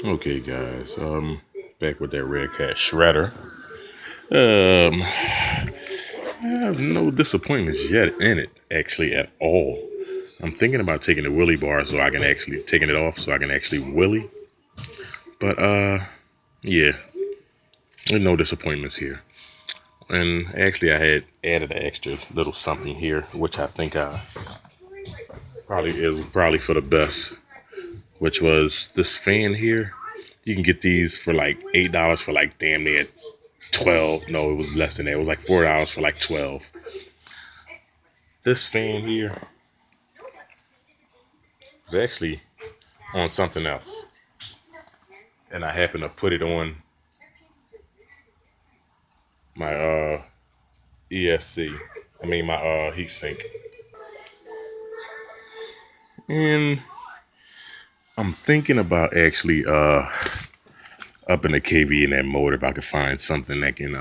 Okay, guys. Back with that Redcat shredder. I have no disappointments yet in it, actually, at all. I'm thinking about taking the Willy bar so I can actually taking it off so I can actually Willy. But yeah, there's no disappointments here. And actually, I had added an extra little something here, which I think probably is probably for the best, which was this fan here. You can get these for like $8 for like damn near 12. No, it was less than that. It was like $4 for like 12. This fan here is actually on something else, and I happened to put it on my ESC. I mean my heat sink, and I'm thinking about actually up in the KV in that mode if I could find something that can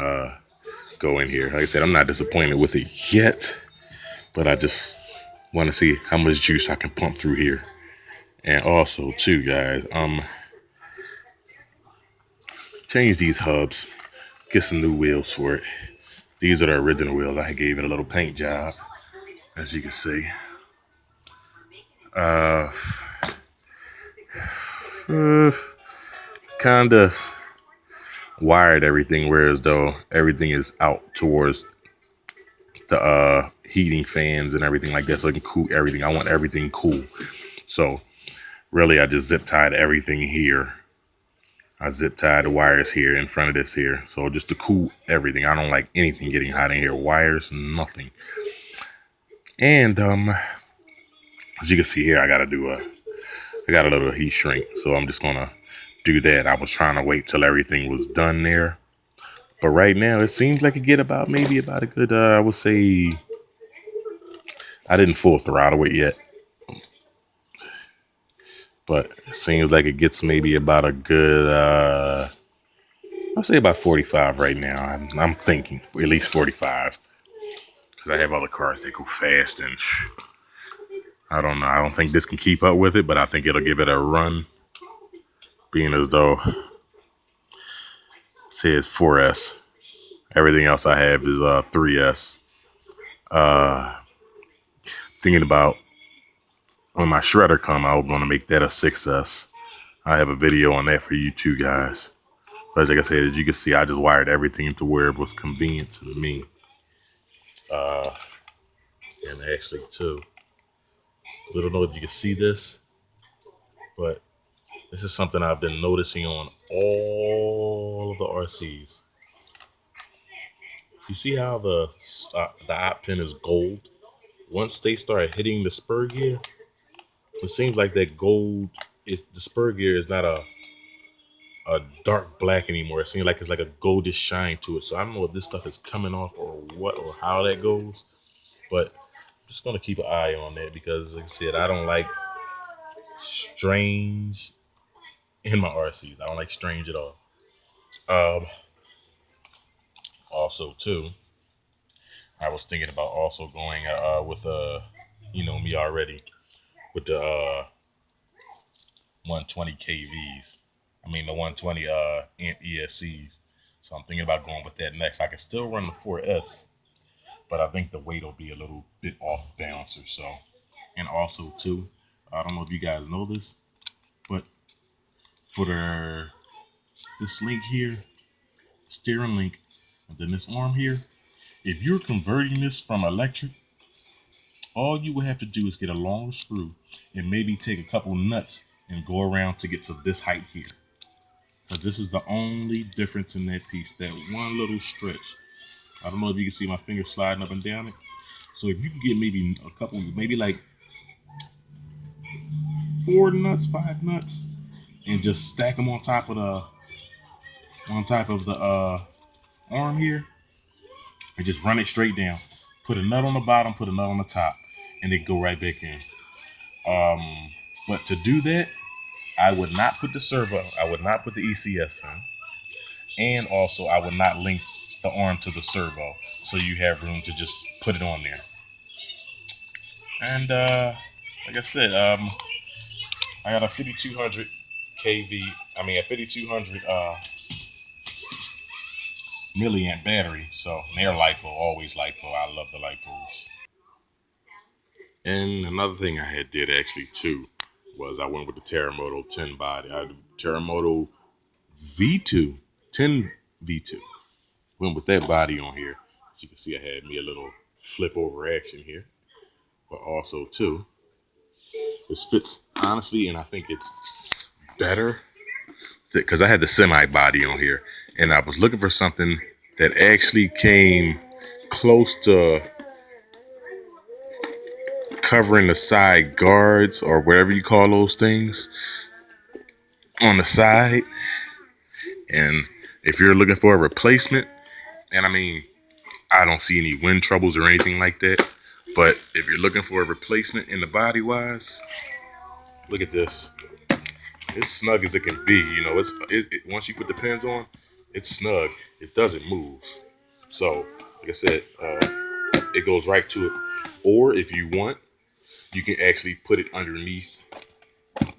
go in here. Like I said, I'm not disappointed with it yet, but I just want to see how much juice I can pump through here. And also, too, guys, change these hubs, get some new wheels for it. These are the original wheels. I gave it a little paint job, as you can see. Uh, uh kind of wired everything, whereas though everything is out towards the heating fans and everything like that, so it can cool everything. I want everything cool. So really, I just zip tied everything here. I zip tied the wires here in front of this here. So just to cool everything. I don't like anything getting hot in here. Wires, nothing. And as you can see here, I got a little heat shrink. So I'm just gonna do that. I was trying to wait till everything was done there. But right now it seems like it get about maybe about a good I would say I didn't full throttle it yet. But it seems like it gets maybe about a good I'll say about 45 right now. I'm thinking at least 45. Because I have other cars that go fast and I don't know. I don't think this can keep up with it, but I think it'll give it a run. Being as though it says 4S. Everything else I have is 3S. Uh, Thinking about when my shredder come, I was going to make that a 6S. I have a video on that for you too, guys. But like I said, as you can see, I just wired everything to where it was convenient to me. Uh, and actually, too, I don't know if you can see this, but this is something I've been noticing on all of the RCs. You see how the op pin is gold? Once they start hitting the spur gear, it seems like that gold is the spur gear is not a dark black anymore. It seems like it's like a goldish shine to it. So I don't know if this stuff is coming off or what or how that goes, but I'm just gonna keep an eye on that because, like I said, I don't like strange in my RCs. I don't like strange at all. Um, Also, too, I was thinking about also going with me already with the 120 kVs. I mean the 120 amp ESCs. So I'm thinking about going with that next. I can still run the 4S, but I think the weight will be a little bit off balance or so. And also too, I don't know if you guys know this, but for this link here, steering link, and then this arm here, if you're converting this from electric, all you would have to do is get a longer screw and maybe take a couple nuts and go around to get to this height here. Because this is the only difference in that piece, that one little stretch. I don't know if you can see my finger sliding up and down it. So if you can get maybe a couple, maybe like 4 nuts, 5 nuts, and just stack them on top of the arm here, and just run it straight down. Put a nut on the bottom, put a nut on the top, and then go right back in. But to do that, I would not put the servo. I would not put the ECS in. And also, I would not link the arm to the servo. So you have room to just put it on there. And like I said, I got a 5200 kV. I mean, a 5200 milliamp battery. So they're lipo, always lipo. I love the lipos. And another thing I had did actually too was I went with the Terremoto 10 body. I had Terremoto V2, 10 V2. Went with that body on here. As you can see, I had me a little flip over action here. But also too, this fits honestly, and I think it's better because I had the semi body on here, and I was looking for something that actually came close to covering the side guards or whatever you call those things on the side. And if you're looking for a replacement, and I mean, I don't see any wind troubles or anything like that, but if you're looking for a replacement in the body wise, look at this. It's snug as it can be. You know, once you put the pins on, it's snug. It doesn't move. So, like I said, it goes right to it. Or if you want, you can actually put it underneath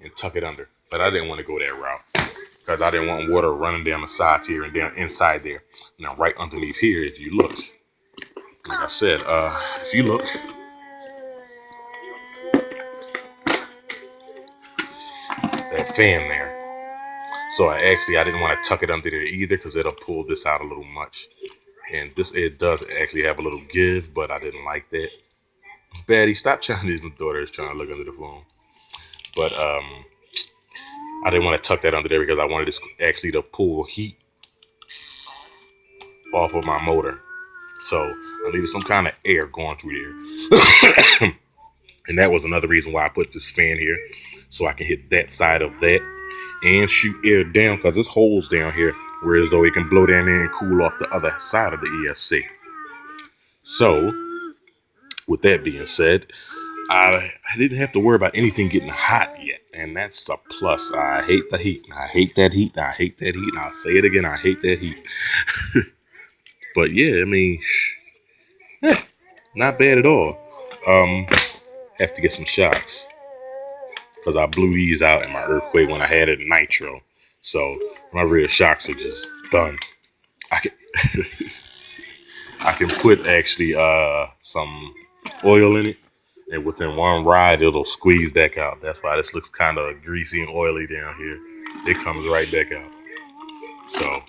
and tuck it under. But I didn't want to go that route because I didn't want water running down the sides here and down inside there. Now, right underneath here, if you look, like I said, if you look, that fan there. So I didn't want to tuck it under there either because it'll pull this out a little much. And it does actually have a little give, but I didn't like that. Betty, stop challenging my daughter is trying to look under the phone. But I didn't want to tuck that under there because I wanted this actually to pull heat off of my motor. So I needed some kind of air going through there. And that was another reason why I put this fan here, so I can hit that side of that and shoot air down because there's holes down here, whereas though it can blow down there and cool off the other side of the ESC. So with that being said, I didn't have to worry about anything getting hot yet, and that's a plus. I hate the heat. I hate that heat. I hate that heat. I'll say it again. I hate that heat. But yeah, I mean, not bad at all. Have to get some shocks because I blew these out in my Earthquake when I had it in nitro. So my rear shocks are just done. I can I can put actually some oil in it, and within one ride it'll squeeze back out. That's why this looks kind of greasy and oily down here. It comes right back out. So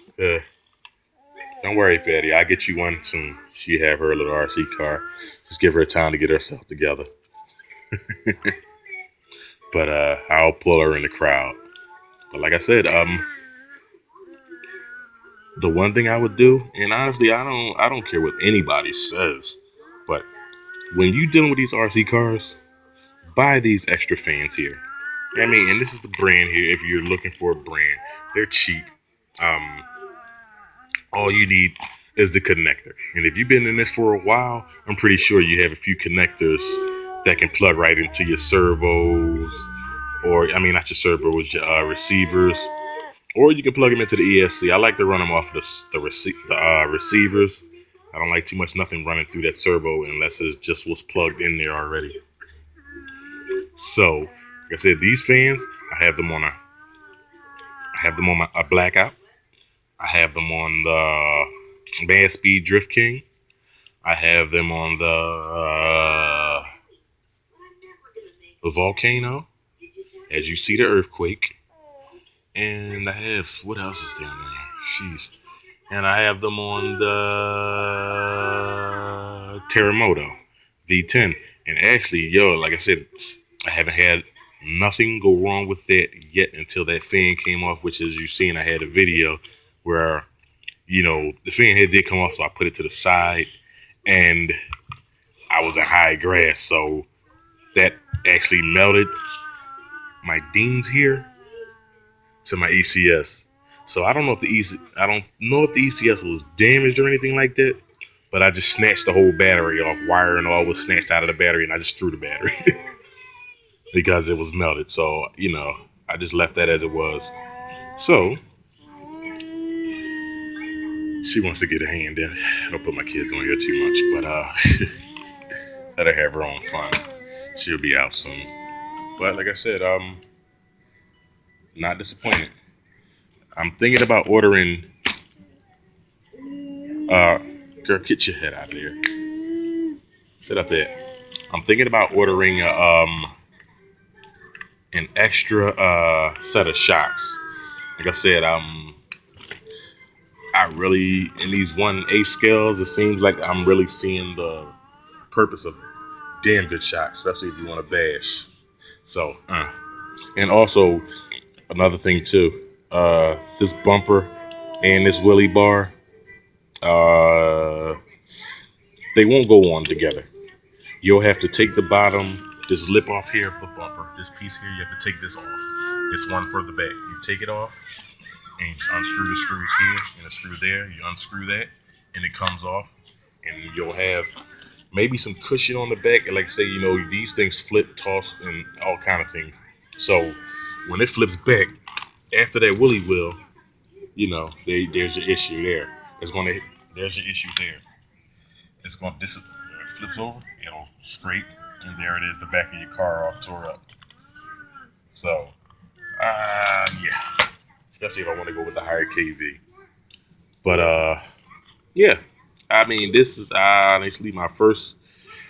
don't worry, Patty. I'll get you one soon. She have her little RC car. Just give her time to get herself together. But I'll pull her in the crowd. But like I said, the one thing I would do, and honestly, I don't care what anybody says, but when you dealing with these RC cars, buy these extra fans here. I mean, and this is the brand here. If you're looking for a brand, they're cheap. Um, all you need is the connector. And if you've been in this for a while, I'm pretty sure you have a few connectors that can plug right into your servos, or I mean, not your servos, your receivers, or you can plug them into the ESC. I like to run them off the receivers. I don't like too much nothing running through that servo unless it's just what's plugged in there already. So, like I said, these fans, I have them on a blackout. I have them on the Bad Speed Drift King. I have them on the Volcano, as you see the Earthquake, and I have what else is down there? Jeez, and I have them on the Terremoto V10. And actually, like I said, I haven't had nothing go wrong with that yet until that fan came off, which as you've seen, I had a video where, the fan head did come off, so I put it to the side and I was in high grass. So that actually melted my Deans here to my ECS. So I don't know if the ECS was damaged or anything like that, but I just snatched the whole battery off. Wire and all was snatched out of the battery, and I just threw the battery because it was melted. So I just left that as it was. So she wants to get a hand in. I don't put my kids on here too much, but let her have her own fun. She'll be out soon. But like I said, Not disappointed. I'm thinking about ordering. Uh, Girl, get your head out of there. Sit up there. I'm thinking about ordering an extra set of shocks. Like I said, I really in these 1/8 scales. It seems like I'm really seeing the purpose of damn good shocks, especially if you want to bash. So, and also another thing too, this bumper and this wheelie bar, uh, they won't go on together. You'll have to take the bottom, this lip off here of the bumper, this piece here. You have to take this off. This one for the back. You take it off and you unscrew the screws here and a screw there. You unscrew that and it comes off, and you'll have maybe some cushion on the back. And like say, these things flip, toss, and all kind of things. So when it flips back after that willy wheel, there's your issue there. It's gonna there's your issue there. It's gonna it flips over, it'll scrape, and there it is. The back of your car all tore up. So yeah, especially if I want to go with the higher KV. But yeah, I mean this is honestly my first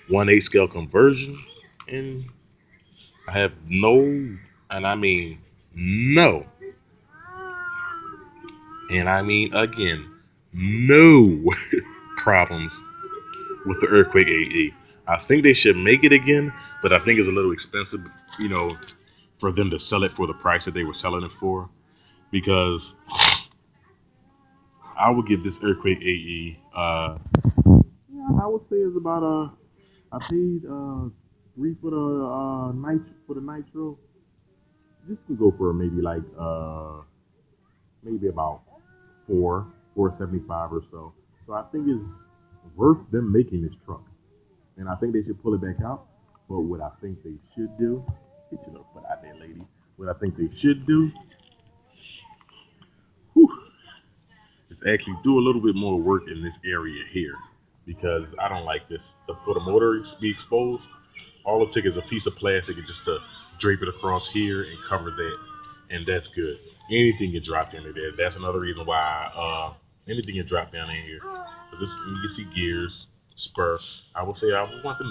1/8 scale conversion, and I have no, and I mean no, and I mean again, no problems with the Earthquake AE. I think they should make it again, but I think it's a little expensive, you know, for them to sell it for the price that they were selling it for. Because I would give this Earthquake AE, I would say it's about I paid three for the nitro. This could go for maybe like maybe about 475 or so. So I think it's worth them making this truck, and I think they should pull it back out. But what I think they should do, get your little foot out there, lady. What I think they should do, whew, is actually do a little bit more work in this area here, because I don't like this. For the motor to be exposed, all it took is a piece of plastic and just to drape it across here and cover that, and that's good. Anything can drop into there. That's another reason why anything can drop down in here. But this, you can see gears, spur. I will say I would want them